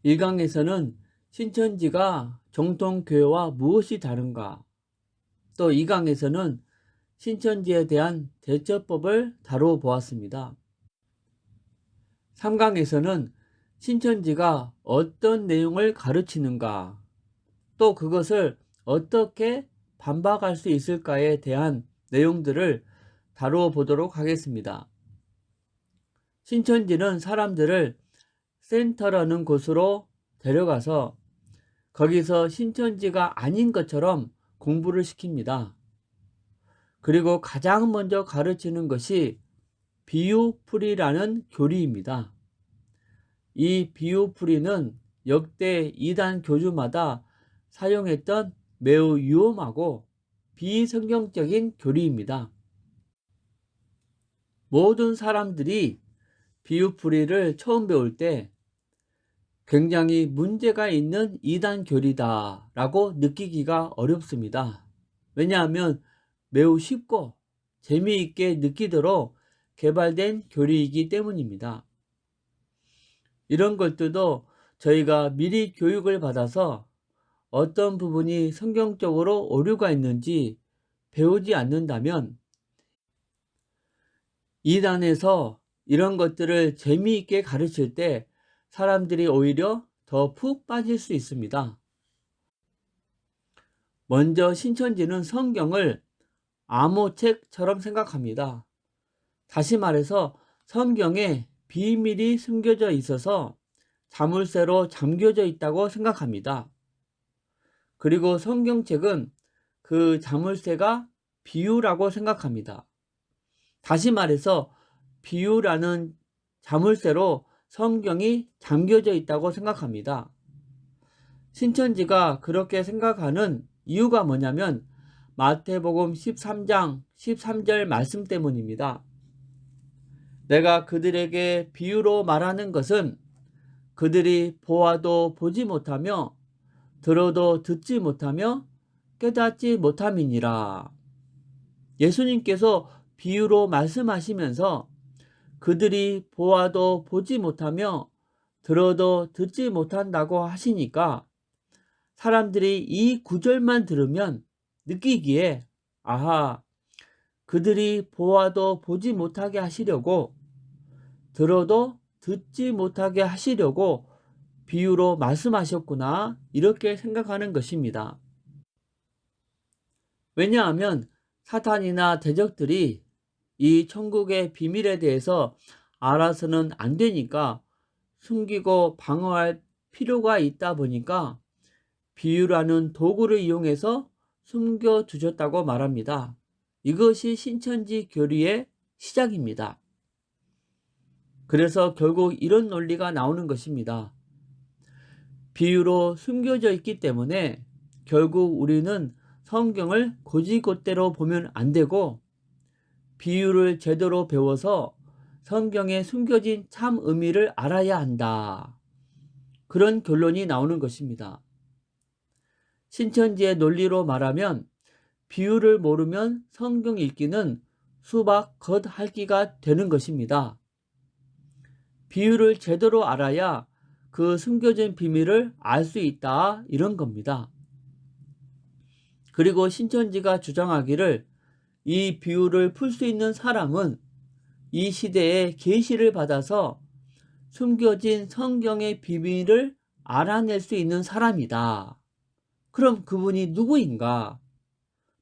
1강에서는 신천지가 정통교회와 무엇이 다른가, 또 2강에서는 신천지에 대한 대처법을 다루어 보았습니다. 3강에서는 신천지가 어떤 내용을 가르치는가, 또 그것을 어떻게 반박할 수 있을까에 대한 내용들을 다루어 보도록 하겠습니다. 신천지는 사람들을 센터라는 곳으로 데려가서 거기서 신천지가 아닌 것처럼 공부를 시킵니다. 그리고 가장 먼저 가르치는 것이 비유풀이라는 교리입니다. 이 비유풀이는 역대 이단 교주마다 사용했던 매우 위험하고 비성경적인 교리입니다. 모든 사람들이 비유풀이를 처음 배울 때 굉장히 문제가 있는 이단 교리다 라고 느끼기가 어렵습니다. 왜냐하면 매우 쉽고 재미있게 느끼도록 개발된 교리이기 때문입니다. 이런 것들도 저희가 미리 교육을 받아서 어떤 부분이 성경적으로 오류가 있는지 배우지 않는다면 이단에서 이런 것들을 재미있게 가르칠 때 사람들이 오히려 더 푹 빠질 수 있습니다. 먼저 신천지는 성경을 암호책처럼 생각합니다. 다시 말해서 성경에 비밀이 숨겨져 있어서 자물쇠로 잠겨져 있다고 생각합니다. 그리고 성경책은 그 자물쇠가 비유라고 생각합니다. 다시 말해서 비유라는 자물쇠로 성경이 잠겨져 있다고 생각합니다. 신천지가 그렇게 생각하는 이유가 뭐냐면 마태복음 13장 13절 말씀 때문입니다. 내가 그들에게 비유로 말하는 것은 그들이 보아도 보지 못하며 들어도 듣지 못하며 깨닫지 못함이니라. 예수님께서 비유로 말씀하시면서 그들이 보아도 보지 못하며 들어도 듣지 못한다고 하시니까 사람들이 이 구절만 들으면 느끼기에 아하, 그들이 보아도 보지 못하게 하시려고 들어도 듣지 못하게 하시려고 비유로 말씀하셨구나 이렇게 생각하는 것입니다. 왜냐하면 사탄이나 대적들이 이 천국의 비밀에 대해서 알아서는 안 되니까 숨기고 방어할 필요가 있다 보니까 비유라는 도구를 이용해서 숨겨두셨다고 말합니다. 이것이 신천지 교리의 시작입니다. 그래서 결국 이런 논리가 나오는 것입니다. 비유로 숨겨져 있기 때문에 결국 우리는 성경을 곧이곧대로 보면 안 되고 비유를 제대로 배워서 성경에 숨겨진 참 의미를 알아야 한다. 그런 결론이 나오는 것입니다. 신천지의 논리로 말하면 비유를 모르면 성경 읽기는 수박 겉핥기가 되는 것입니다. 비유를 제대로 알아야 그 숨겨진 비밀을 알 수 있다 이런 겁니다. 그리고 신천지가 주장하기를 이 비유를 풀 수 있는 사람은 이 시대에 계시를 받아서 숨겨진 성경의 비밀을 알아낼 수 있는 사람이다. 그럼 그분이 누구인가?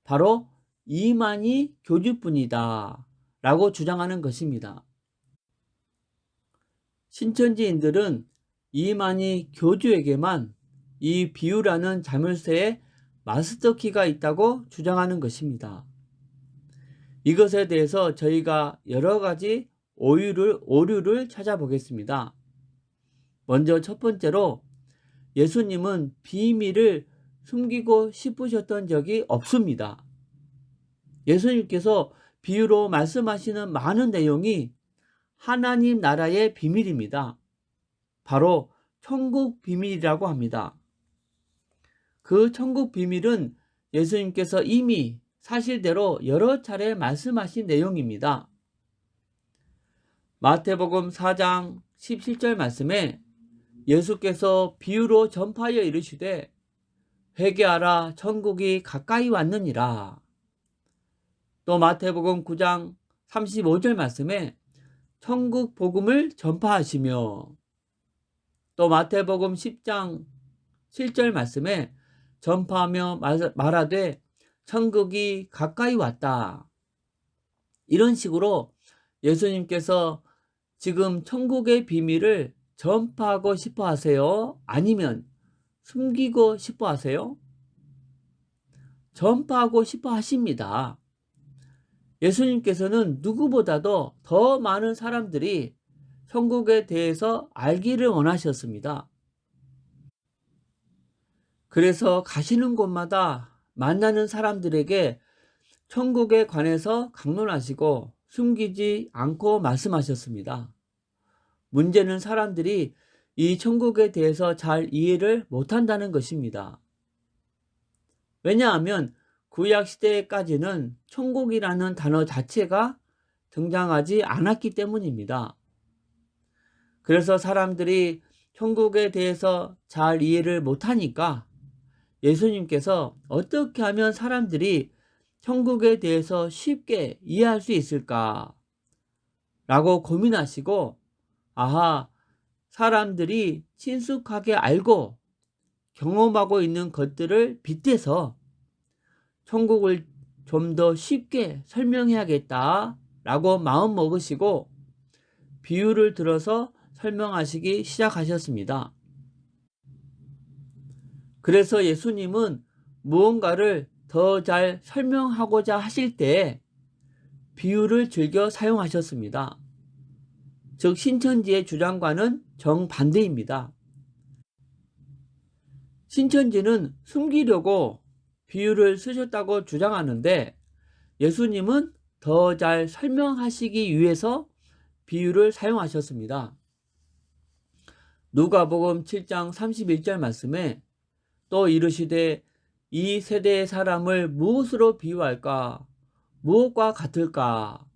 바로 이만희 교주뿐이다 라고 주장하는 것입니다. 신천지인들은 이만희 교주에게만 이 비유라는 자물쇠에 마스터키가 있다고 주장하는 것입니다. 이것에 대해서 저희가 여러 가지 오류를 찾아보겠습니다. 먼저 첫 번째로 예수님은 비밀을 숨기고 싶으셨던 적이 없습니다. 예수님께서 비유로 말씀하시는 많은 내용이 하나님 나라의 비밀입니다. 바로 천국 비밀이라고 합니다. 그 천국 비밀은 예수님께서 이미 사실대로 여러 차례 말씀하신 내용입니다. 마태복음 4장 17절 말씀에 예수께서 비유로 전파하여 이르시되 회개하라 천국이 가까이 왔느니라. 또 마태복음 9장 35절 말씀에 천국 복음을 전파하시며, 또 마태복음 10장 7절 말씀에 전파하며 말하되 천국이 가까이 왔다. 이런 식으로 예수님께서 지금 천국의 비밀을 전파하고 싶어 하세요? 아니면 숨기고 싶어 하세요? 전파하고 싶어 하십니다. 예수님께서는 누구보다도 더 많은 사람들이 천국에 대해서 알기를 원하셨습니다. 그래서 가시는 곳마다 만나는 사람들에게 천국에 관해서 강론하시고 숨기지 않고 말씀하셨습니다. 문제는 사람들이 이 천국에 대해서 잘 이해를 못한다는 것입니다. 왜냐하면 구약 시대까지는 천국이라는 단어 자체가 등장하지 않았기 때문입니다. 그래서 사람들이 천국에 대해서 잘 이해를 못하니까 예수님께서 어떻게 하면 사람들이 천국에 대해서 쉽게 이해할 수 있을까? 라고 고민하시고, 사람들이 친숙하게 알고 경험하고 있는 것들을 빗대서 천국을 좀 더 쉽게 설명해야겠다 라고 마음 먹으시고 비유를 들어서 설명하시기 시작하셨습니다. 그래서 예수님은 무언가를 더 잘 설명하고자 하실 때 비유를 즐겨 사용하셨습니다. 즉 신천지의 주장과는 정반대입니다. 신천지는 숨기려고 비유를 쓰셨다고 주장하는데 예수님은 더 잘 설명하시기 위해서 비유를 사용하셨습니다. 누가복음 7장 31절 말씀에 또 이르시되 이 세대의 사람을 무엇으로 비유할까? 무엇과 같을까?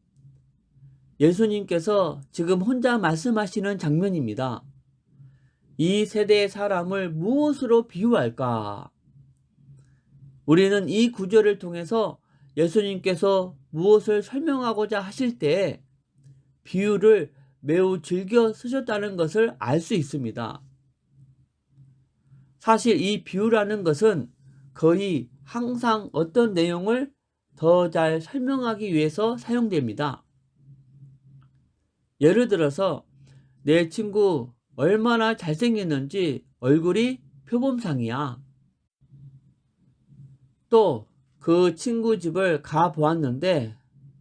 예수님께서 지금 혼자 말씀하시는 장면입니다. 이 세대의 사람을 무엇으로 비유할까? 우리는 이 구절을 통해서 예수님께서 무엇을 설명하고자 하실 때 비유를 매우 즐겨 쓰셨다는 것을 알 수 있습니다. 사실 이 비유라는 것은 거의 항상 어떤 내용을 더 잘 설명하기 위해서 사용됩니다. 예를 들어서 내 친구 얼마나 잘생겼는지 얼굴이 표범상이야. 또 그 친구 집을 가 보았는데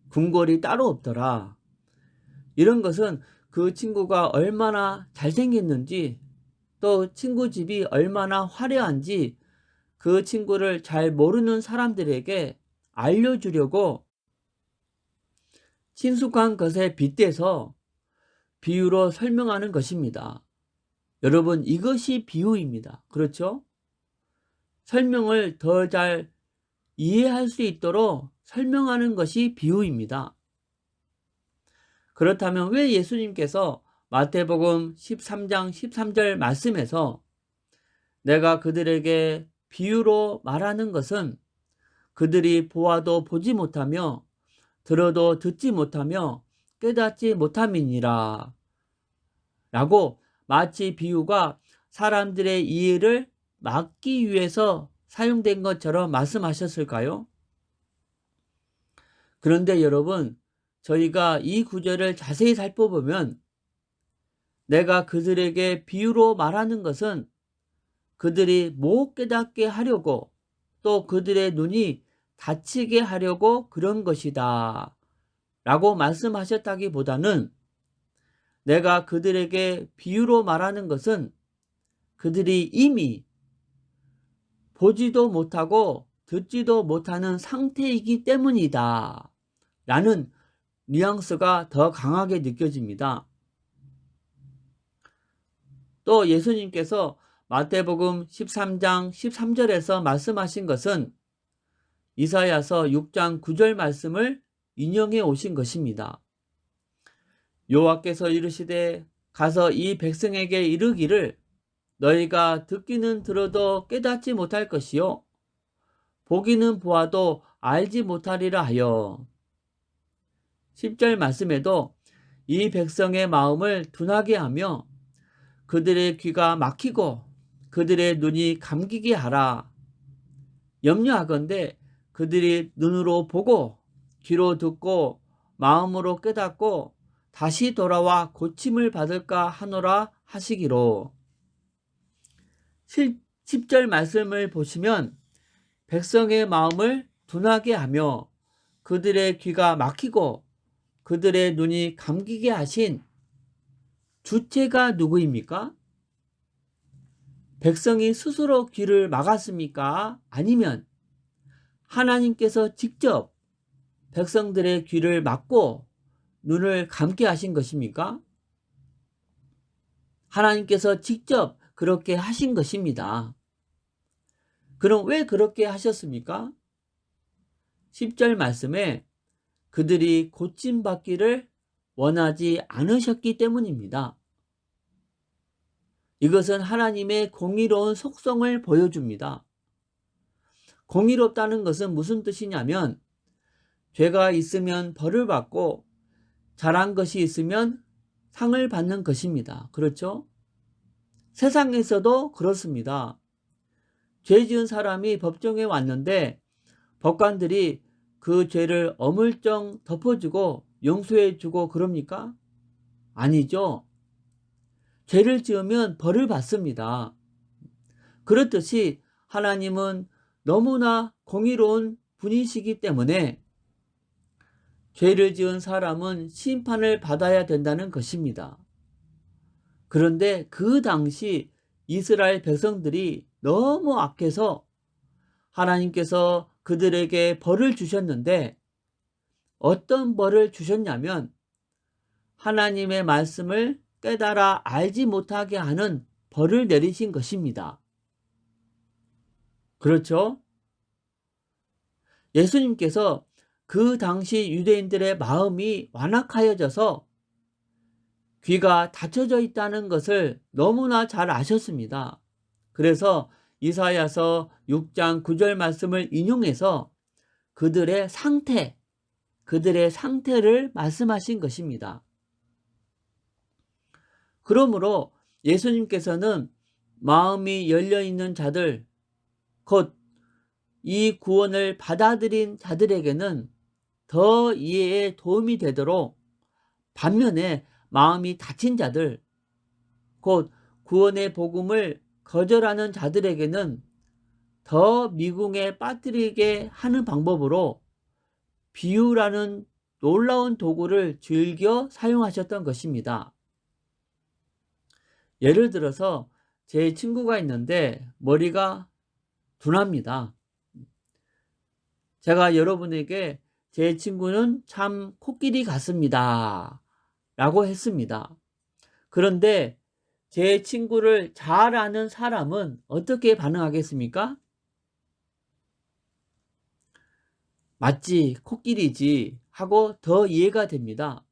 궁궐이 따로 없더라. 이런 것은 그 친구가 얼마나 잘생겼는지 또 친구 집이 얼마나 화려한지 그 친구를 잘 모르는 사람들에게 알려주려고 친숙한 것에 빗대서 비유로 설명하는 것입니다. 여러분, 이것이 비유입니다. 그렇죠? 설명을 더 잘 이해할 수 있도록 설명하는 것이 비유입니다. 그렇다면 왜 예수님께서 마태복음 13장 13절 말씀에서 내가 그들에게 비유로 말하는 것은 그들이 보아도 보지 못하며 들어도 듣지 못하며 깨닫지 못함이니라 라고 마치 비유가 사람들의 이해를 막기 위해서 사용된 것처럼 말씀하셨을까요? 그런데 여러분, 저희가 이 구절을 자세히 살펴보면 내가 그들에게 비유로 말하는 것은 그들이 못 깨닫게 하려고 또 그들의 눈이 닫히게 하려고 그런 것이다 라고 말씀하셨다기보다는 내가 그들에게 비유로 말하는 것은 그들이 이미 보지도 못하고 듣지도 못하는 상태이기 때문이다 라는 뉘앙스가 더 강하게 느껴집니다. 또 예수님께서 마태복음 13장 13절에서 말씀하신 것은 이사야서 6장 9절 말씀을 인용해 오신 것입니다. 여호와께서 이르시되 가서 이 백성에게 이르기를 너희가 듣기는 들어도 깨닫지 못할 것이요 보기는 보아도 알지 못하리라 하여. 10절 말씀에도 이 백성의 마음을 둔하게 하며 그들의 귀가 막히고 그들의 눈이 감기게 하라. 염려하건대 그들이 눈으로 보고 귀로 듣고 마음으로 깨닫고 다시 돌아와 고침을 받을까 하노라 하시기로. 10절 말씀을 보시면 백성의 마음을 둔하게 하며 그들의 귀가 막히고 그들의 눈이 감기게 하신 주체가 누구입니까? 백성이 스스로 귀를 막았습니까? 아니면 하나님께서 직접 백성들의 귀를 막고 눈을 감게 하신 것입니까? 하나님께서 직접 그렇게 하신 것입니다. 그럼 왜 그렇게 하셨습니까? 10절 말씀에 그들이 고침받기를 원하지 않으셨기 때문입니다. 이것은 하나님의 공의로운 속성을 보여줍니다. 공의롭다는 것은 무슨 뜻이냐면 죄가 있으면 벌을 받고 잘한 것이 있으면 상을 받는 것입니다. 그렇죠? 세상에서도 그렇습니다. 죄 지은 사람이 법정에 왔는데 법관들이 그 죄를 어물쩡 덮어주고 용서해주고 그럽니까? 아니죠. 죄를 지으면 벌을 받습니다. 그렇듯이 하나님은 너무나 공의로운 분이시기 때문에 죄를 지은 사람은 심판을 받아야 된다는 것입니다. 그런데 그 당시 이스라엘 백성들이 너무 악해서 하나님께서 그들에게 벌을 주셨는데 어떤 벌을 주셨냐면 하나님의 말씀을 깨달아 알지 못하게 하는 벌을 내리신 것입니다. 그렇죠? 예수님께서 그 당시 유대인들의 마음이 완악하여져서 귀가 닫혀져 있다는 것을 너무나 잘 아셨습니다. 그래서 이사야서 6장 9절 말씀을 인용해서 그들의 상태를 말씀하신 것입니다. 그러므로 예수님께서는 마음이 열려있는 자들, 곧 이 구원을 받아들인 자들에게는 더 이해에 도움이 되도록 반면에 마음이 닫힌 자들, 곧 구원의 복음을 거절하는 자들에게는 더 미궁에 빠뜨리게 하는 방법으로 비유라는 놀라운 도구를 즐겨 사용하셨던 것입니다. 예를 들어서 제 친구가 있는데 머리가 둔합니다. 제가 여러분에게 제 친구는 참 코끼리 같습니다 라고 했습니다. 그런데 제 친구를 잘 아는 사람은 어떻게 반응하겠습니까? 맞지, 코끼리지 하고 더 이해가 됩니다.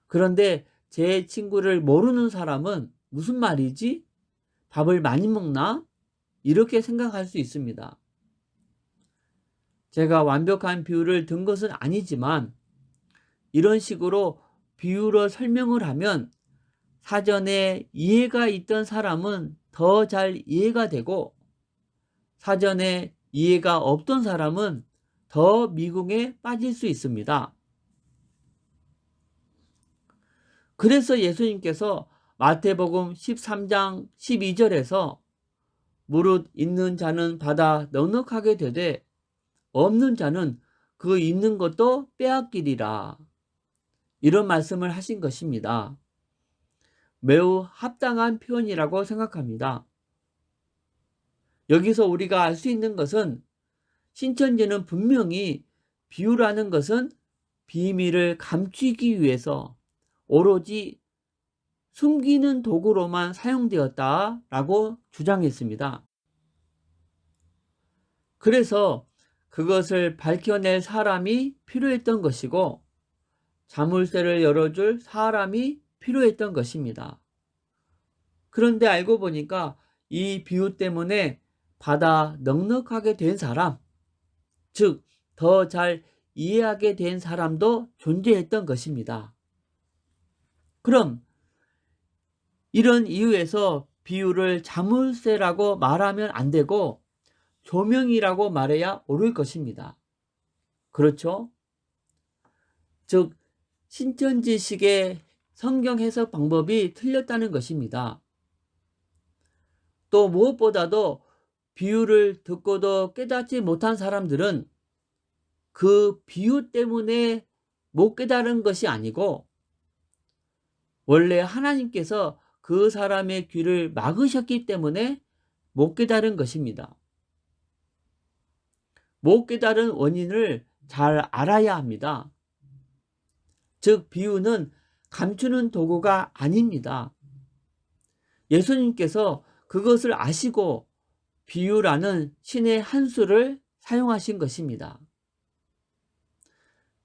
그런데 제 친구를 모르는 사람은 무슨 말이지? 밥을 많이 먹나? 이렇게 생각할 수 있습니다. 제가 완벽한 비유를 든 것은 아니지만 이런 식으로 비유로 설명을 하면 사전에 이해가 있던 사람은 더 잘 이해가 되고 사전에 이해가 없던 사람은 더 미궁에 빠질 수 있습니다. 그래서 예수님께서 마태복음 13장 12절에서 무릇 있는 자는 받아 넉넉하게 되되 없는 자는 그 있는 것도 빼앗기리라 이런 말씀을 하신 것입니다. 매우 합당한 표현이라고 생각합니다. 여기서 우리가 알 수 있는 것은 신천지는 분명히 비유라는 것은 비밀을 감추기 위해서 오로지 숨기는 도구로만 사용되었다라고 주장했습니다. 그래서 그것을 밝혀낼 사람이 필요했던 것이고 자물쇠를 열어줄 사람이 필요했던 것입니다. 그런데 알고 보니까 이 비유 때문에 받아 넉넉하게 된 사람, 즉 더 잘 이해하게 된 사람도 존재했던 것입니다. 그럼 이런 이유에서 비유를 자물쇠라고 말하면 안 되고 조명이라고 말해야 옳을 것입니다. 그렇죠? 즉 신천지식의 성경 해석 방법이 틀렸다는 것입니다. 또 무엇보다도 비유를 듣고도 깨닫지 못한 사람들은 그 비유 때문에 못 깨달은 것이 아니고 원래 하나님께서 그 사람의 귀를 막으셨기 때문에 못 깨달은 것입니다. 못 깨달은 원인을 잘 알아야 합니다. 즉 비유는 감추는 도구가 아닙니다. 예수님께서 그것을 아시고 비유라는 신의 한 수를 사용하신 것입니다.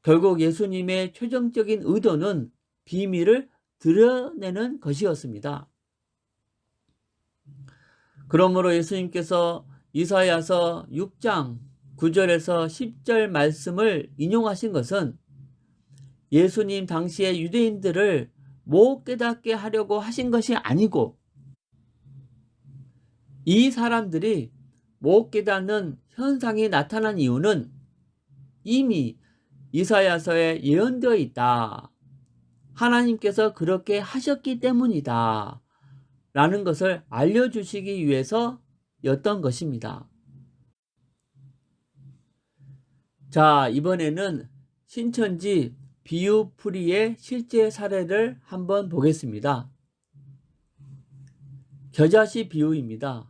결국 예수님의 최종적인 의도는 비밀을 드러내는 것이었습니다. 그러므로 예수님께서 이사야서 6장 9절에서 10절 말씀을 인용하신 것은 예수님 당시의 유대인들을 못 깨닫게 하려고 하신 것이 아니고 이 사람들이 못 깨닫는 현상이 나타난 이유는 이미 이사야서에 예언되어 있다. 하나님께서 그렇게 하셨기 때문이다. 라는 것을 알려주시기 위해서였던 것입니다. 자, 이번에는 신천지 비유풀이의 실제 사례를 한번 보겠습니다. 겨자씨 비유입니다.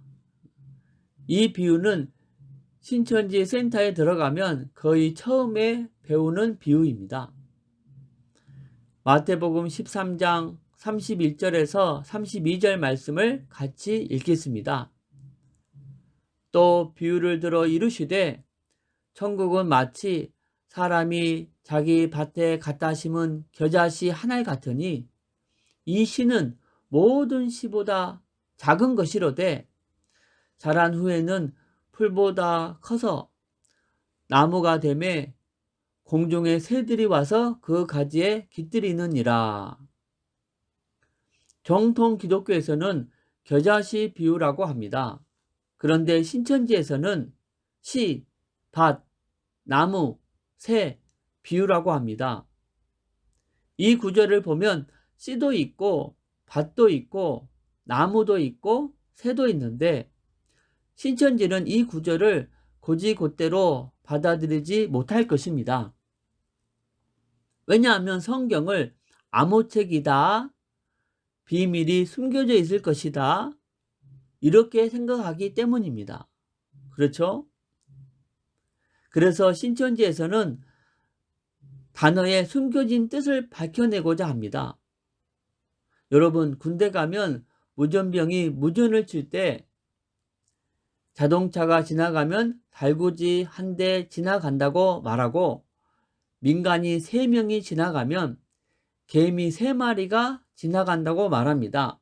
이 비유는 신천지 센터에 들어가면 거의 처음에 배우는 비유입니다. 마태복음 13장 31절에서 32절 말씀을 같이 읽겠습니다. 또 비유를 들어 이르시되 천국은 마치 사람이 자기 밭에 갖다 심은 겨자씨 한 알 같으니 이 씨는 모든 씨보다 작은 것이로되 자란 후에는 풀보다 커서 나무가 되매 공중의 새들이 와서 그 가지에 깃들이느니라. 정통 기독교에서는 겨자씨 비유라고 합니다. 그런데 신천지에서는 씨, 밭, 나무, 새 비유라고 합니다. 이 구절을 보면 씨도 있고 밭도 있고 나무도 있고 새도 있는데 신천지는 이 구절을 곧이곧대로 받아들이지 못할 것입니다. 왜냐하면 성경을 암호책이다, 비밀이 숨겨져 있을 것이다, 이렇게 생각하기 때문입니다. 그렇죠? 그래서 신천지에서는 단어의 숨겨진 뜻을 밝혀내고자 합니다. 여러분, 군대 가면 무전병이 무전을 칠 때 자동차가 지나가면 달구지 한 대 지나간다고 말하고 민간이 3명이 지나가면 개미 3마리가 지나간다고 말합니다.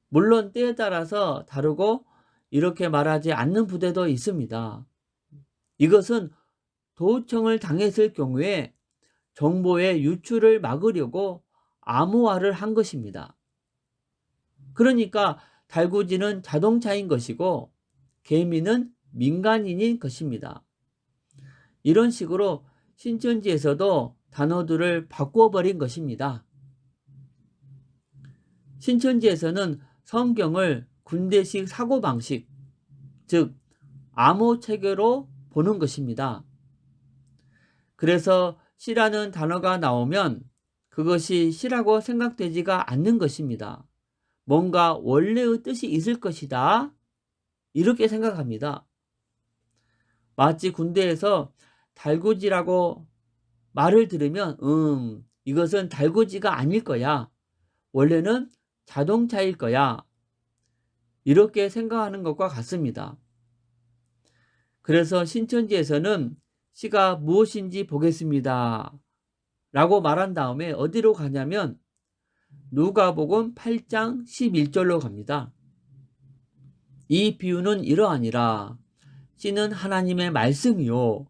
물론 때에 따라서 다르고 이렇게 말하지 않는 부대도 있습니다. 이것은 도청을 당했을 경우에 정보의 유출을 막으려고 암호화를 한 것입니다. 그러니까 달구지는 자동차인 것이고 개미는 민간인인 것입니다. 이런 식으로 신천지에서도 단어들을 바꾸어버린 것입니다. 신천지에서는 성경을 군대식 사고방식, 즉 암호체계로 보는 것입니다. 그래서 씨라는 단어가 나오면 그것이 씨라고 생각되지가 않는 것입니다. 뭔가 원래의 뜻이 있을 것이다, 이렇게 생각합니다. 마치 군대에서 달구지라고 말을 들으면 이것은 달구지가 아닐 거야, 원래는 자동차일 거야, 이렇게 생각하는 것과 같습니다. 그래서 신천지에서는 씨가 무엇인지 보겠습니다 라고 말한 다음에 어디로 가냐면 누가복음 8장 11절로 갑니다. 이 비유는 이러하니라. 씨는 하나님의 말씀이요.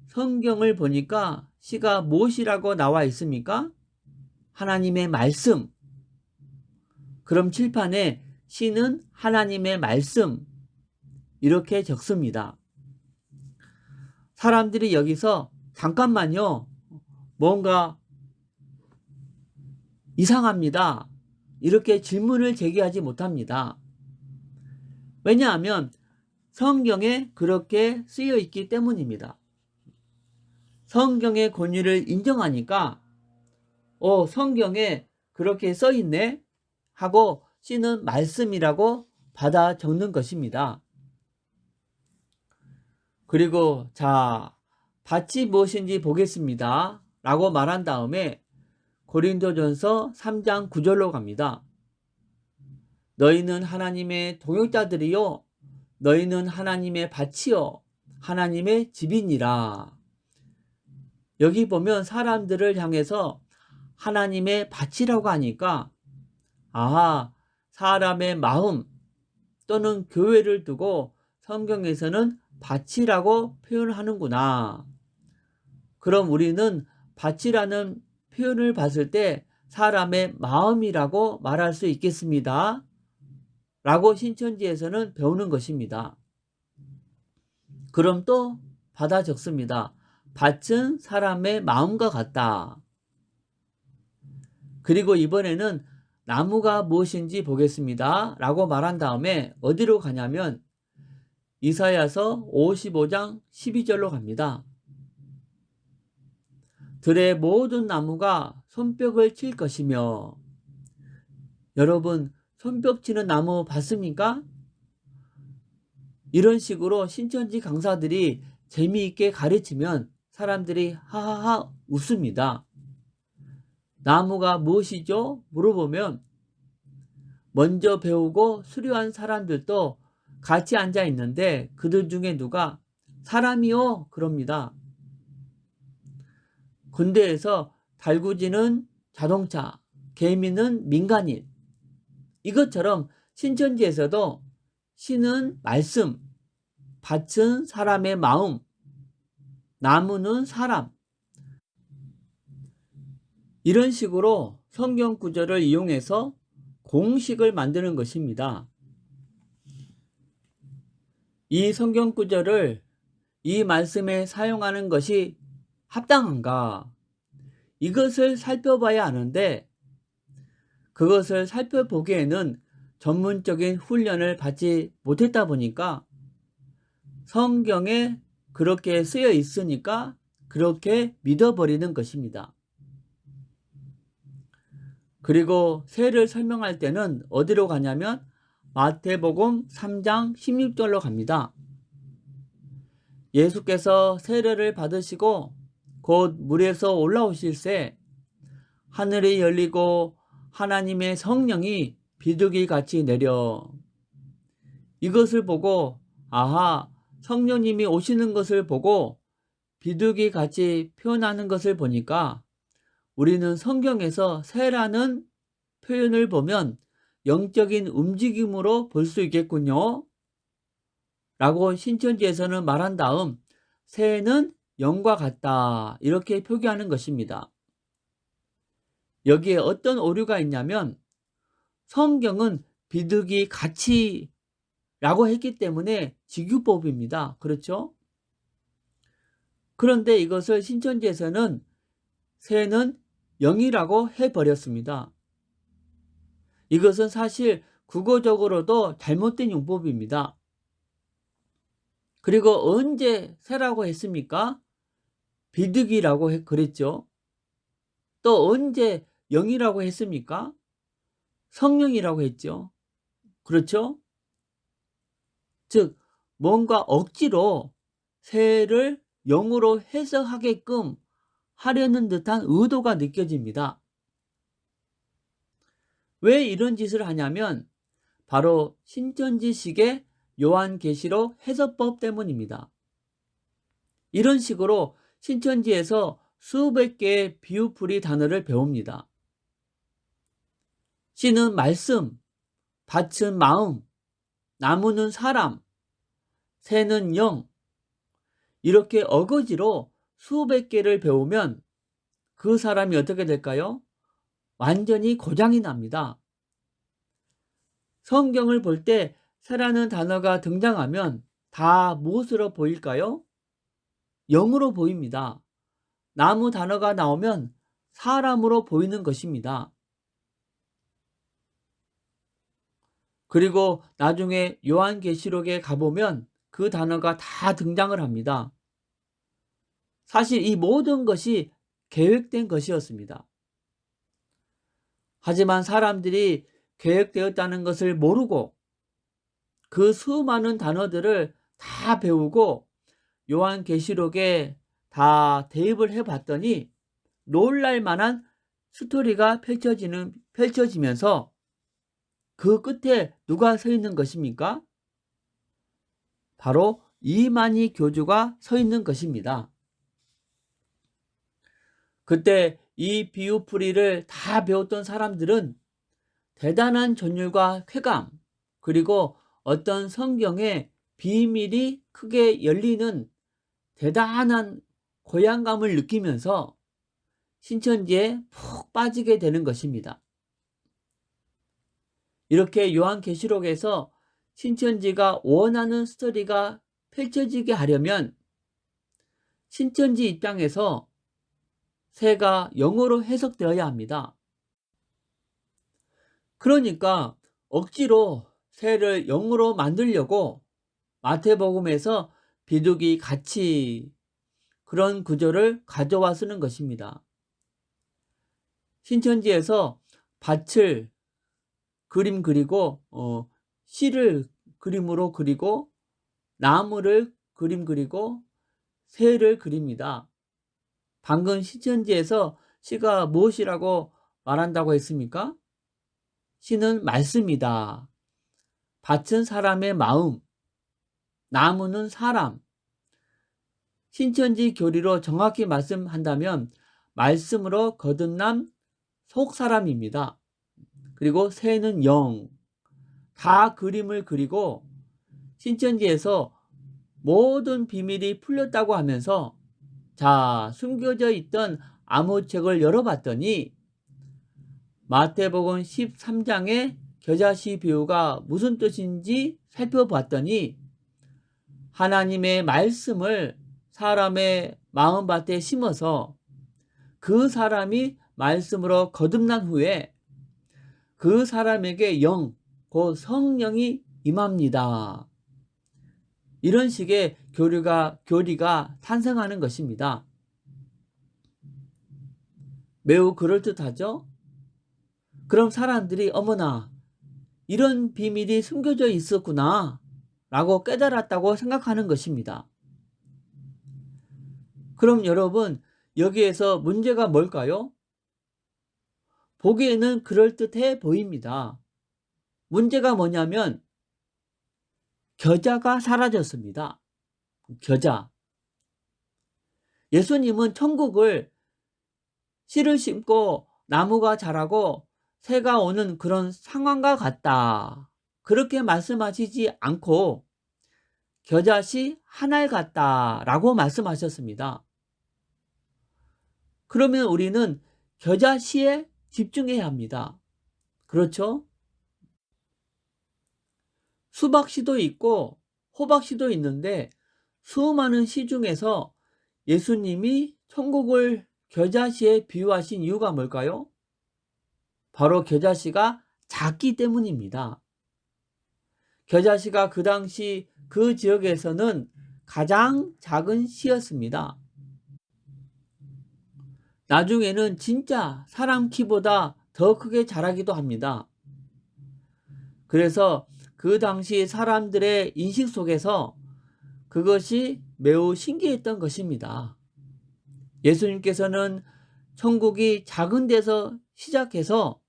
성경을 보니까 씨가 무엇이라고 나와 있습니까? 하나님의 말씀. 그럼 칠판에 씨는 하나님의 말씀 이렇게 적습니다. 사람들이 여기서 잠깐만요. 뭔가 이상합니다. 이렇게 질문을 제기하지 못합니다. 왜냐하면 성경에 그렇게 쓰여 있기 때문입니다. 성경의 권위를 인정하니까 성경에 그렇게 써 있네 하고 씨는 말씀이라고 받아 적는 것입니다. 그리고 밭이 무엇인지 보겠습니다 라고 말한 다음에 고린도전서 3장 9절로 갑니다. 너희는 하나님의 동역자들이요 너희는 하나님의 밭이요 하나님의 집이니라. 여기 보면 사람들을 향해서 하나님의 밭이라고 하니까 사람의 마음 또는 교회를 두고 성경에서는 밭이라고 표현하는구나. 그럼 우리는 밭이라는 표현을 봤을 때 사람의 마음이라고 말할 수 있겠습니다. 라고 신천지에서는 배우는 것입니다. 그럼 또 받아 적습니다. 밭은 사람의 마음과 같다. 그리고 이번에는 나무가 무엇인지 보겠습니다. 라고 말한 다음에 어디로 가냐면 이사야서 55장 12절로 갑니다. 들의 모든 나무가 손뼉을 칠 것이며. 여러분 손뼉 치는 나무 봤습니까? 이런 식으로 신천지 강사들이 재미있게 가르치면 사람들이 하하하 웃습니다. 나무가 무엇이죠? 물어보면 먼저 배우고 수료한 사람들도 같이 앉아 있는데 그들 중에 누가 사람이요? 그럽니다. 군대에서 달구지는 자동차, 개미는 민간인. 이것처럼 신천지에서도 씨는 말씀, 밭은 사람의 마음, 나무는 사람. 이런 식으로 성경 구절을 이용해서 공식을 만드는 것입니다. 이 성경 구절을 이 말씀에 사용하는 것이 합당한가? 이것을 살펴봐야 하는데 그것을 살펴보기에는 전문적인 훈련을 받지 못했다 보니까 성경에 그렇게 쓰여 있으니까 그렇게 믿어버리는 것입니다. 그리고 세를 설명할 때는 어디로 가냐면 마태복음 3장 16절로 갑니다. 예수께서 세례를 받으시고 곧 물에서 올라오실새 하늘이 열리고 하나님의 성령이 비둘기 같이 내려. 이것을 보고 성령님이 오시는 것을 보고 비둘기 같이 표현하는 것을 보니까 우리는 성경에서 새라는 표현을 보면 영적인 움직임으로 볼 수 있겠군요. 라고 신천지에서는 말한 다음 새는 영과 같다 이렇게 표기하는 것입니다. 여기에 어떤 오류가 있냐면 성경은 비둘기 같이 라고 했기 때문에 직유법입니다. 그렇죠? 그런데 이것을 신천지에서는 새는 영이라고 해버렸습니다. 이것은 사실 국어적으로도 잘못된 용법입니다. 그리고 언제 새라고 했습니까? 비둘기라고 그랬죠. 또 언제 영이라고 했습니까? 성령이라고 했죠. 그렇죠? 즉 뭔가 억지로 새를 영으로 해석하게끔 하려는 듯한 의도가 느껴집니다. 왜 이런 짓을 하냐면 바로 신천지식의 요한계시록 해석법 때문입니다. 이런 식으로 신천지에서 수백 개의 비유풀이 단어를 배웁니다. 씨는 말씀, 밭은 마음, 나무는 사람, 새는 영. 이렇게 어거지로 수백 개를 배우면 그 사람이 어떻게 될까요? 완전히 고장이 납니다. 성경을 볼 때 새라는 단어가 등장하면 다 무엇으로 보일까요? 영으로 보입니다. 나무 단어가 나오면 사람으로 보이는 것입니다. 그리고 나중에 요한계시록에 가보면 그 단어가 다 등장을 합니다. 사실 이 모든 것이 계획된 것이었습니다. 하지만 사람들이 계획되었다는 것을 모르고 그 수많은 단어들을 다 배우고 요한계시록에 다 대입을 해봤더니 놀랄 만한 스토리가 펼쳐지면서 그 끝에 누가 서 있는 것입니까? 바로 이만희 교주가 서 있는 것입니다. 그때 이 비유풀이를 다 배웠던 사람들은 대단한 전율과 쾌감, 그리고 어떤 성경의 비밀이 크게 열리는 대단한 고향감을 느끼면서 신천지에 푹 빠지게 되는 것입니다. 이렇게 요한계시록에서 신천지가 원하는 스토리가 펼쳐지게 하려면 신천지 입장에서 새가 영어로 해석되어야 합니다. 그러니까 억지로 새를 영어로 만들려고 마태복음에서 비둘기 같이 그런 구조를 가져와 쓰는 것입니다. 신천지에서 밭을 그림 그리고 씨를 그림으로 그리고 나무를 그림 그리고 새를 그립니다. 방금 신천지에서 씨가 무엇이라고 말한다고 했습니까? 씨는 말씀이다. 밭은 사람의 마음, 나무는 사람. 신천지 교리로 정확히 말씀한다면 말씀으로 거듭난 속사람입니다. 그리고 새는 영. 다 그림을 그리고 신천지에서 모든 비밀이 풀렸다고 하면서 숨겨져 있던 암호책을 열어봤더니 마태복음 13장의 겨자씨 비유가 무슨 뜻인지 살펴봤더니 하나님의 말씀을 사람의 마음밭에 심어서 그 사람이 말씀으로 거듭난 후에 그 사람에게 영, 곧 성령이 임합니다. 이런 식의 교리가 탄생하는 것입니다. 매우 그럴듯하죠? 그럼 사람들이 어머나 이런 비밀이 숨겨져 있었구나 라고 깨달았다고 생각하는 것입니다. 그럼 여러분 여기에서 문제가 뭘까요? 보기에는 그럴듯해 보입니다. 문제가 뭐냐면 겨자가 사라졌습니다. 겨자. 예수님은 천국을 씨를 심고 나무가 자라고 새가 오는 그런 상황과 같다. 그렇게 말씀하시지 않고 겨자씨 하나에 같다라고 말씀하셨습니다. 그러면 우리는 겨자씨에 집중해야 합니다. 그렇죠? 수박씨도 있고 호박씨도 있는데 수많은 씨 중에서 예수님이 천국을 겨자씨에 비유하신 이유가 뭘까요? 바로 겨자씨가 작기 때문입니다. 겨자씨가 그 당시 그 지역에서는 가장 작은 씨였습니다. 나중에는 진짜 사람 키보다 더 크게 자라기도 합니다. 그래서 그 당시 사람들의 인식 속에서 그것이 매우 신기했던 것입니다. 예수님께서는 천국이 작은 데서 시작해서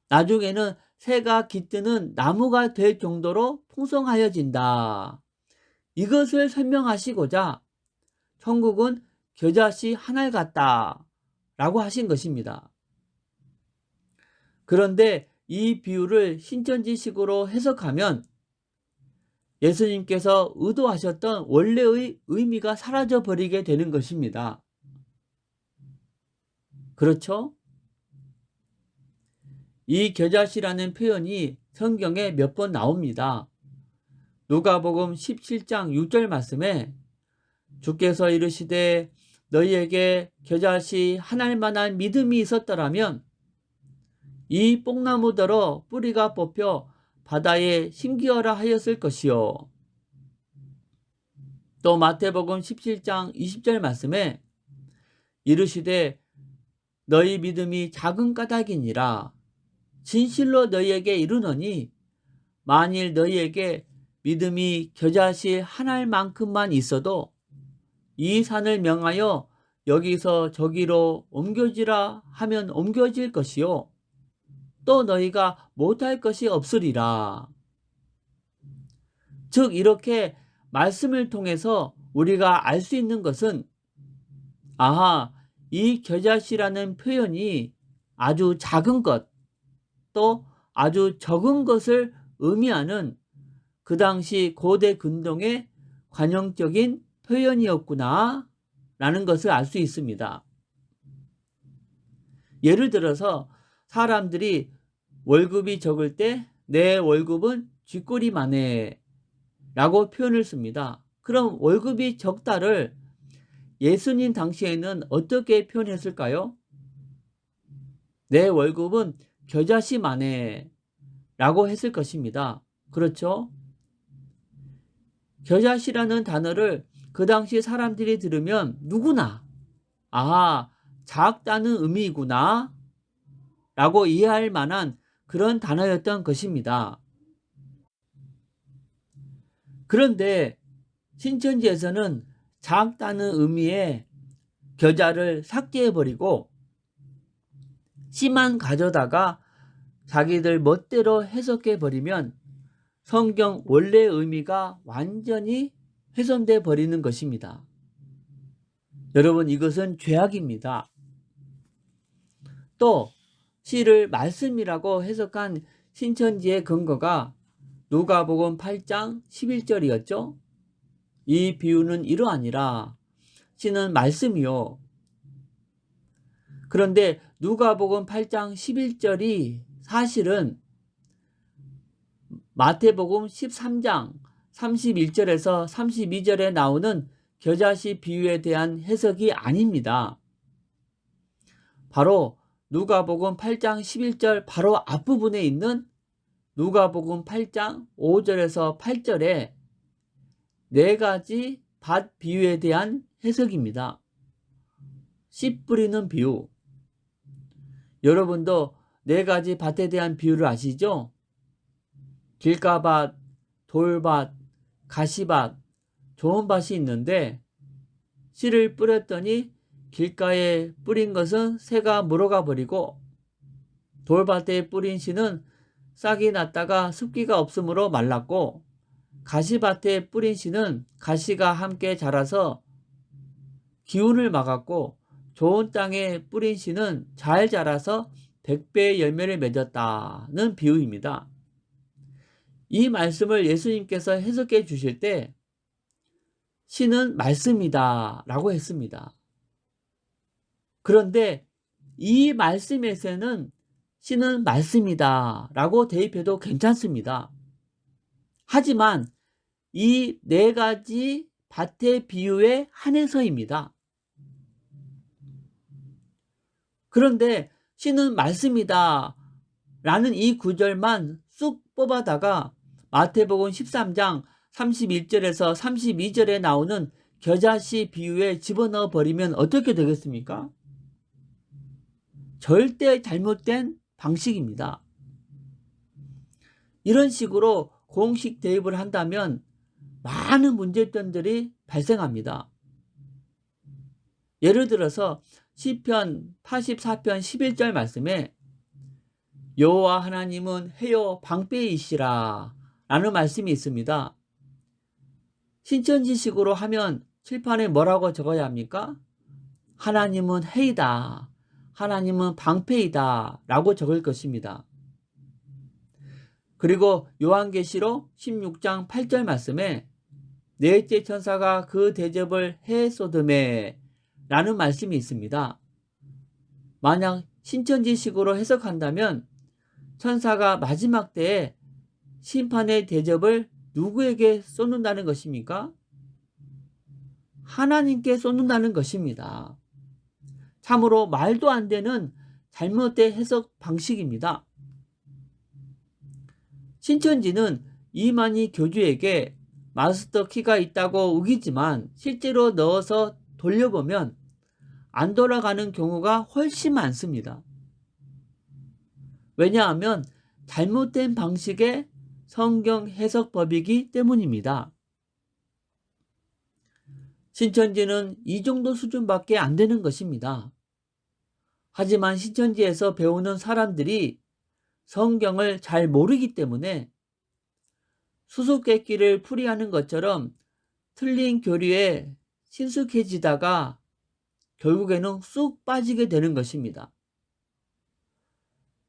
나중에는 새가 깃드는 나무가 될 정도로 풍성하여진다. 이것을 설명하시고자 천국은 겨자씨 하나에 같다 라고 하신 것입니다. 그런데 이 비유를 신천지식으로 해석하면 예수님께서 의도하셨던 원래의 의미가 사라져 버리게 되는 것입니다. 그렇죠? 이 겨자씨라는 표현이 성경에 몇 번 나옵니다. 누가복음 17장 6절 말씀에 주께서 이르시되 너희에게 겨자씨 한 알만한 믿음이 있었더라면 이 뽕나무더러 뿌리가 뽑혀 바다에 심기어라 하였을 것이요. 또 마태복음 17장 20절 말씀에 이르시되 너희 믿음이 작은 까닭이니라. 진실로 너희에게 이르노니 만일 너희에게 믿음이 겨자씨 한 알만큼만 있어도 이 산을 명하여 여기서 저기로 옮겨지라 하면 옮겨질 것이요. 또 너희가 못할 것이 없으리라. 즉 이렇게 말씀을 통해서 우리가 알 수 있는 것은 아하, 이 겨자씨라는 표현이 아주 작은 것, 또 아주 적은 것을 의미하는 그 당시 고대 근동의 관용적인 표현이었구나 라는 것을 알 수 있습니다. 예를 들어서 사람들이 월급이 적을 때 내 월급은 쥐꼬리만해 라고 표현을 씁니다. 그럼 월급이 적다를 예수님 당시에는 어떻게 표현했을까요? 내 월급은 겨자씨만해 라고 했을 것입니다. 그렇죠? 겨자씨라는 단어를 그 당시 사람들이 들으면 누구나 아하, 작다는 의미구나 라고 이해할 만한 그런 단어였던 것입니다. 그런데 신천지에서는 작다는 의미의 겨자를 삭제해버리고 씨만 가져다가 자기들 멋대로 해석해버리면 성경 원래의 의미가 완전히 훼손돼 버리는 것입니다. 여러분, 이것은 죄악입니다. 또 씨를 말씀이라고 해석한 신천지의 근거가 누가복음 8장 11절이었죠. 이 비유는 이러하니라. 씨는 말씀이요. 그런데 누가복음 8장 11절이 사실은 마태복음 13장 31절에서 32절에 나오는 겨자씨 비유에 대한 해석이 아닙니다. 바로 누가복음 8장 11절 바로 앞부분에 있는 누가복음 8장 5절에서 8절에 네 가지 밭 비유에 대한 해석입니다. 씨 뿌리는 비유. 여러분도 네 가지 밭에 대한 비유를 아시죠? 길가밭, 돌밭, 가시밭, 좋은 밭이 있는데 씨를 뿌렸더니 길가에 뿌린 것은 새가 물어가 버리고 돌밭에 뿌린 씨는 싹이 났다가 습기가 없으므로 말랐고 가시밭에 뿌린 씨는 가시가 함께 자라서 기운을 막았고 좋은 땅에 뿌린 씨는 잘 자라서 100배의 열매를 맺었다는 비유입니다. 이 말씀을 예수님께서 해석해 주실 때 씨는 말씀이다 라고 했습니다. 그런데 이 말씀에서는 씨는 말씀이다 라고 대입해도 괜찮습니다. 하지만 이 네 가지 밭의 비유에 한해서입니다. 그런데 씨는 말씀이다 라는 이 구절만 쑥 뽑아다가 마태복음 13장 31절에서 32절에 나오는 겨자씨 비유에 집어넣어 버리면 어떻게 되겠습니까? 절대 잘못된 방식입니다. 이런 식으로 공식 대입을 한다면 많은 문제점들이 발생합니다. 예를 들어서 시편 84편 11절 말씀에 여호와 하나님은 해요 방패이시라 라는 말씀이 있습니다. 신천지식으로 하면 칠판에 뭐라고 적어야 합니까? 하나님은 해이다. 하나님은 방패이다 라고 적을 것입니다. 그리고 요한계시록 16장 8절 말씀에 넷째 천사가 그 대접을 해 쏟음에 라는 말씀이 있습니다. 만약 신천지식으로 해석한다면 천사가 마지막 때에 심판의 대접을 누구에게 쏟는다는 것입니까? 하나님께 쏟는다는 것입니다. 참으로 말도 안 되는 잘못된 해석 방식입니다. 신천지는 이만희 교주에게 마스터 키가 있다고 우기지만 실제로 넣어서 돌려보면 안 돌아가는 경우가 훨씬 많습니다. 왜냐하면 잘못된 방식의 성경 해석법이기 때문입니다. 신천지는 이 정도 수준밖에 안 되는 것입니다. 하지만 신천지에서 배우는 사람들이 성경을 잘 모르기 때문에 수수께끼를 풀이하는 것처럼 틀린 교리에 친숙해지다가 결국에는 쑥 빠지게 되는 것입니다.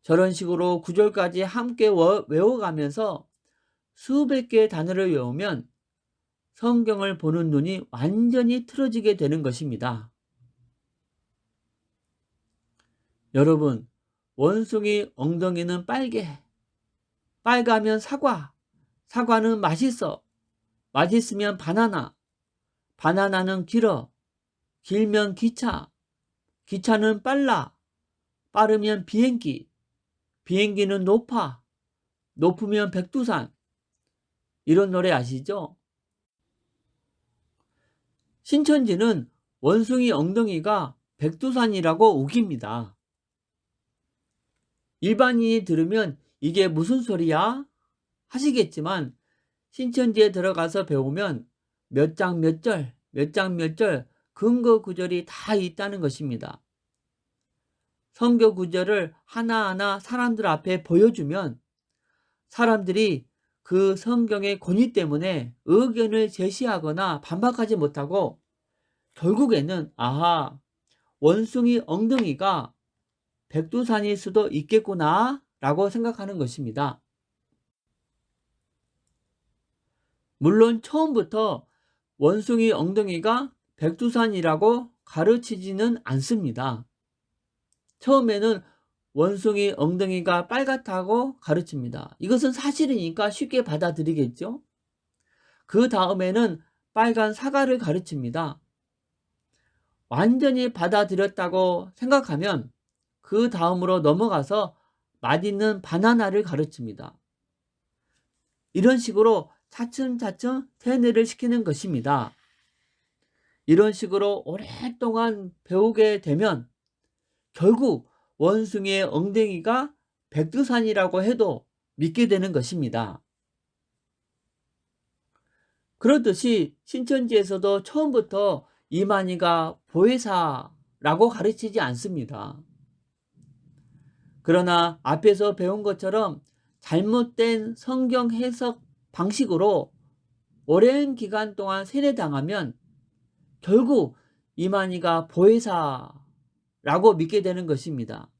저런 식으로 구절까지 함께 외워가면서 수백 개의 단어를 외우면 성경을 보는 눈이 완전히 틀어지게 되는 것입니다. 여러분, 원숭이 엉덩이는 빨개. 빨가면 사과. 사과는 맛있어. 맛있으면 바나나. 바나나는 길어. 길면 기차. 기차는 빨라. 빠르면 비행기. 비행기는 높아. 높으면 백두산. 이런 노래 아시죠? 신천지는 원숭이 엉덩이가 백두산이라고 우깁니다. 일반인이 들으면 이게 무슨 소리야? 하시겠지만 신천지에 들어가서 배우면 몇 장 몇 절, 몇 장 몇 절 근거 구절이 다 있다는 것입니다. 성경 구절을 하나하나 사람들 앞에 보여주면 사람들이 그 성경의 권위 때문에 의견을 제시하거나 반박하지 못하고 결국에는 아하, 원숭이 엉덩이가 백두산일 수도 있겠구나 라고 생각하는 것입니다. 물론 처음부터 원숭이 엉덩이가 백두산이라고 가르치지는 않습니다. 처음에는 원숭이 엉덩이가 빨갛다고 가르칩니다. 이것은 사실이니까 쉽게 받아들이겠죠? 그 다음에는 빨간 사과를 가르칩니다. 완전히 받아들였다고 생각하면 그 다음으로 넘어가서 맛있는 바나나를 가르칩니다. 이런 식으로 차츰차츰 세뇌를 시키는 것입니다. 이런 식으로 오랫동안 배우게 되면 결국 원숭이의 엉덩이가 백두산이라고 해도 믿게 되는 것입니다. 그렇듯이 신천지에서도 처음부터 이만희가 보혜사라고 가르치지 않습니다. 그러나 앞에서 배운 것처럼 잘못된 성경 해석 방식으로 오랜 기간 동안 세뇌당하면 결국 이만희가 보혜사라고 믿게 되는 것입니다.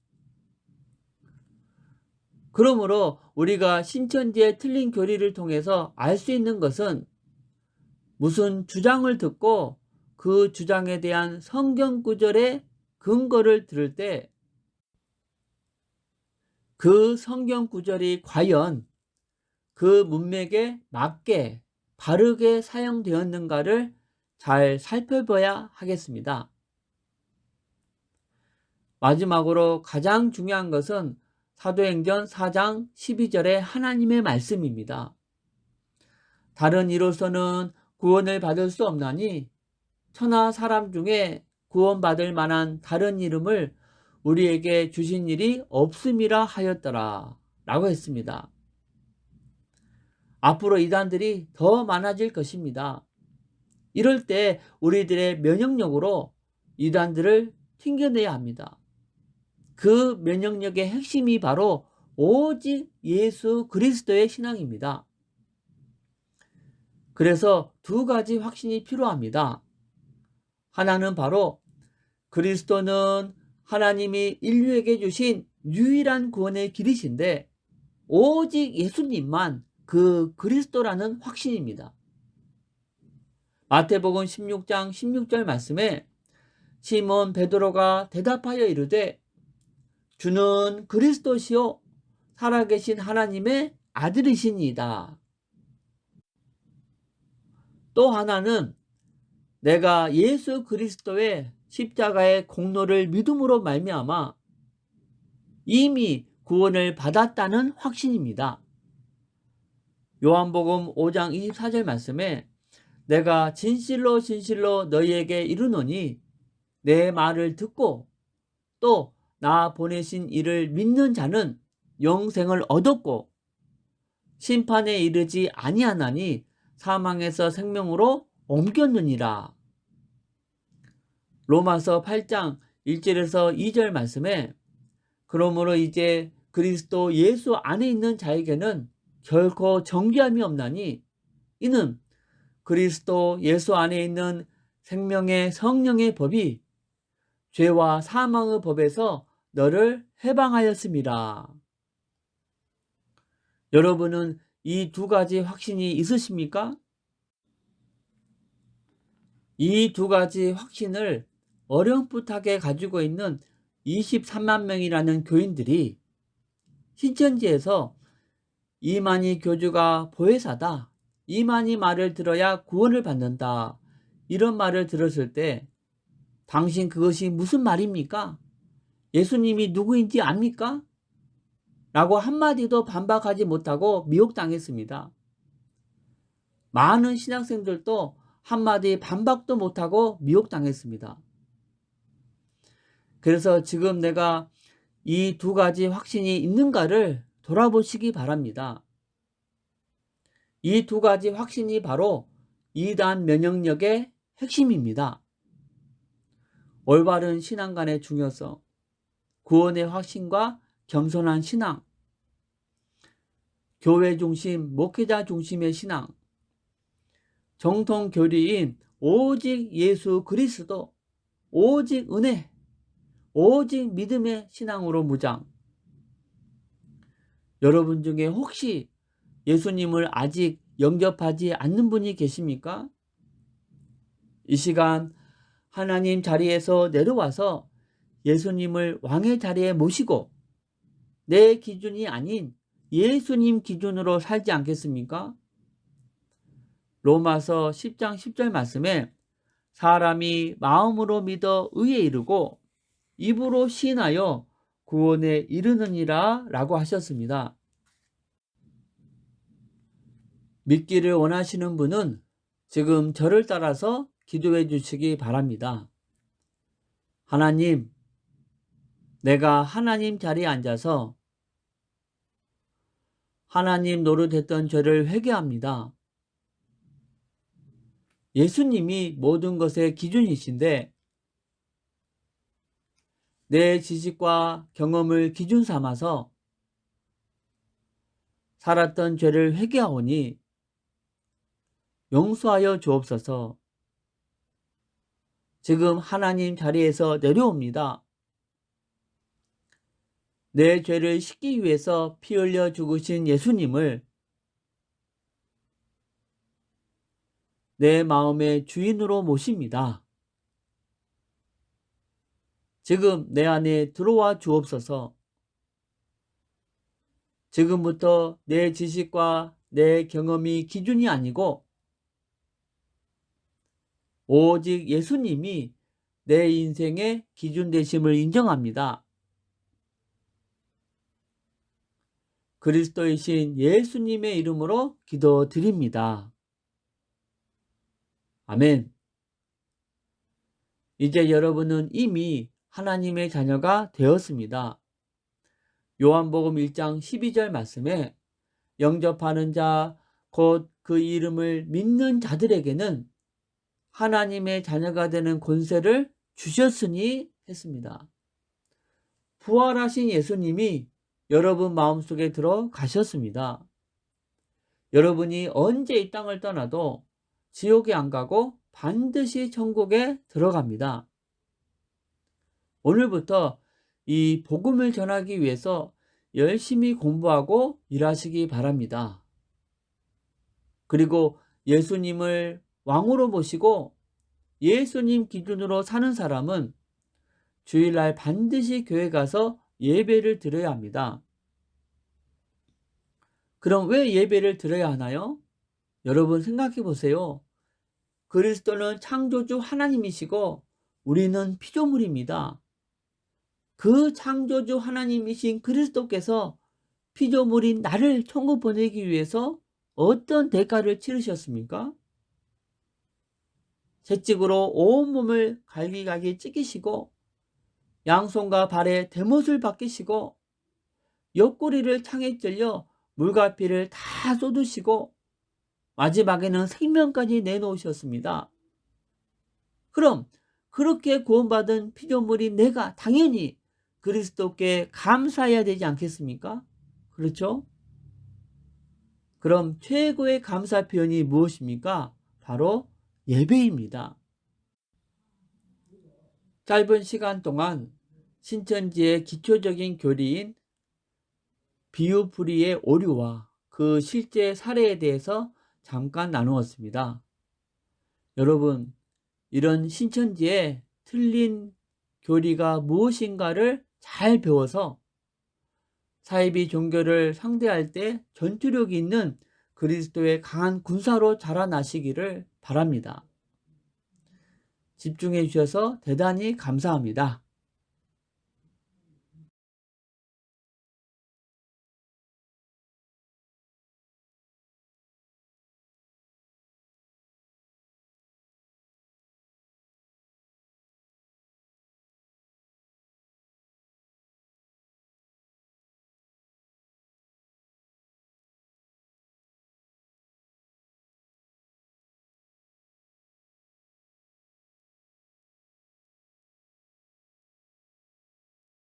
그러므로 우리가 신천지의 틀린 교리를 통해서 알 수 있는 것은 무슨 주장을 듣고 그 주장에 대한 성경 구절의 근거를 들을 때 그 성경 구절이 과연 그 문맥에 맞게 바르게 사용되었는가를 잘 살펴봐야 하겠습니다. 마지막으로 가장 중요한 것은 사도행전 4장 12절의 하나님의 말씀입니다. 다른 이로서는 구원을 받을 수 없나니 천하 사람 중에 구원받을 만한 다른 이름을 우리에게 주신 일이 없음이라 하였더라 라고 했습니다. 앞으로 이단들이 더 많아질 것입니다. 이럴 때 우리들의 면역력으로 이단들을 튕겨내야 합니다. 그 면역력의 핵심이 바로 오직 예수 그리스도의 신앙입니다. 그래서 두 가지 확신이 필요합니다. 하나는 바로 그리스도는 하나님이 인류에게 주신 유일한 구원의 길이신데 오직 예수님만 그 그리스도라는 확신입니다. 마태복음 16장 16절 말씀에 시몬 베드로가 대답하여 이르되 주는 그리스도시요 살아계신 하나님의 아들이시니이다. 또 하나는 내가 예수 그리스도의 십자가의 공로를 믿음으로 말미암아 이미 구원을 받았다는 확신입니다. 요한복음 5장 24절 말씀에 내가 진실로 진실로 너희에게 이르노니 내 말을 듣고 또 나 보내신 이를 믿는 자는 영생을 얻었고 심판에 이르지 아니하나니 사망에서 생명으로 옮겼느니라. 로마서 8장 1절에서 2절 말씀에 그러므로 이제 그리스도 예수 안에 있는 자에게는 결코 정죄함이 없나니 이는 그리스도 예수 안에 있는 생명의 성령의 법이 죄와 사망의 법에서 너를 해방하였습니다. 여러분은 이 두 가지 확신이 있으십니까? 이 두 가지 확신을 어렴풋하게 가지고 있는 23만 명이라는 교인들이 신천지에서 이만희 교주가 보혜사다, 이만희 말을 들어야 구원을 받는다, 이런 말을 들었을 때 당신 그것이 무슨 말입니까? 예수님이 누구인지 압니까? 라고 한마디도 반박하지 못하고 미혹당했습니다. 많은 신학생들도 한마디 반박도 못하고 미혹당했습니다. 그래서 지금 내가 이 두 가지 확신이 있는가를 돌아보시기 바랍니다. 이 두 가지 확신이 바로 이단 면역력의 핵심입니다. 올바른 신앙 간의 중요성, 구원의 확신과 겸손한 신앙, 교회 중심, 목회자 중심의 신앙, 정통 교리인 오직 예수 그리스도, 오직 은혜, 오직 믿음의 신앙으로 무장. 여러분 중에 혹시 예수님을 아직 영접하지 않는 분이 계십니까? 이 시간 하나님 자리에서 내려와서 예수님을 왕의 자리에 모시고 내 기준이 아닌 예수님 기준으로 살지 않겠습니까? 로마서 10장 10절 말씀에 사람이 마음으로 믿어 의에 이르고 입으로 시인하여 구원에 이르느니라 라고 하셨습니다. 믿기를 원하시는 분은 지금 저를 따라서 기도해 주시기 바랍니다. 하나님, 내가 하나님 자리에 앉아서 하나님 노릇했던 죄를 회개합니다. 예수님이 모든 것의 기준이신데 내 지식과 경험을 기준 삼아서 살았던 죄를 회개하오니 용서하여 주옵소서. 지금 하나님 자리에서 내려옵니다. 내 죄를 씻기 위해서 피 흘려 죽으신 예수님을 내 마음의 주인으로 모십니다. 지금 내 안에 들어와 주옵소서. 지금부터 내 지식과 내 경험이 기준이 아니고 오직 예수님이 내 인생의 기준 되심을 인정합니다. 그리스도이신 예수님의 이름으로 기도드립니다. 아멘. 이제 여러분은 이미 하나님의 자녀가 되었습니다. 요한복음 1장 12절 말씀에 영접하는 자, 곧 그 이름을 믿는 자들에게는 하나님의 자녀가 되는 권세를 주셨으니 했습니다. 부활하신 예수님이 여러분 마음속에 들어가셨습니다. 여러분이 언제 이 땅을 떠나도 지옥에 안 가고 반드시 천국에 들어갑니다. 오늘부터 이 복음을 전하기 위해서 열심히 공부하고 일하시기 바랍니다. 그리고 예수님을 왕으로 모시고 예수님 기준으로 사는 사람은 주일날 반드시 교회 가서 예배를 드려야 합니다. 그럼 왜 예배를 드려야 하나요? 여러분 생각해 보세요. 그리스도는 창조주 하나님이시고 우리는 피조물입니다. 그 창조주 하나님이신 그리스도께서 피조물인 나를 천국 보내기 위해서 어떤 대가를 치르셨습니까? 채찍으로 온몸을 갈기갈기 찢기시고 양손과 발에 대못을 박히시고 옆구리를 창에 찔려 물과 피를 다 쏟으시고 마지막에는 생명까지 내놓으셨습니다. 그럼 그렇게 구원받은 피조물인 내가 당연히 그리스도께 감사해야 되지 않겠습니까? 그렇죠? 그럼 최고의 감사 표현이 무엇입니까? 바로 예배입니다. 짧은 시간 동안 신천지의 기초적인 교리인 비유풀이의 오류와 그 실제 사례에 대해서 잠깐 나누었습니다. 여러분, 이런 신천지의 틀린 교리가 무엇인가를 잘 배워서 사이비 종교를 상대할 때 전투력 있는 그리스도의 강한 군사로 자라나시기를 바랍니다. 집중해 주셔서 대단히 감사합니다.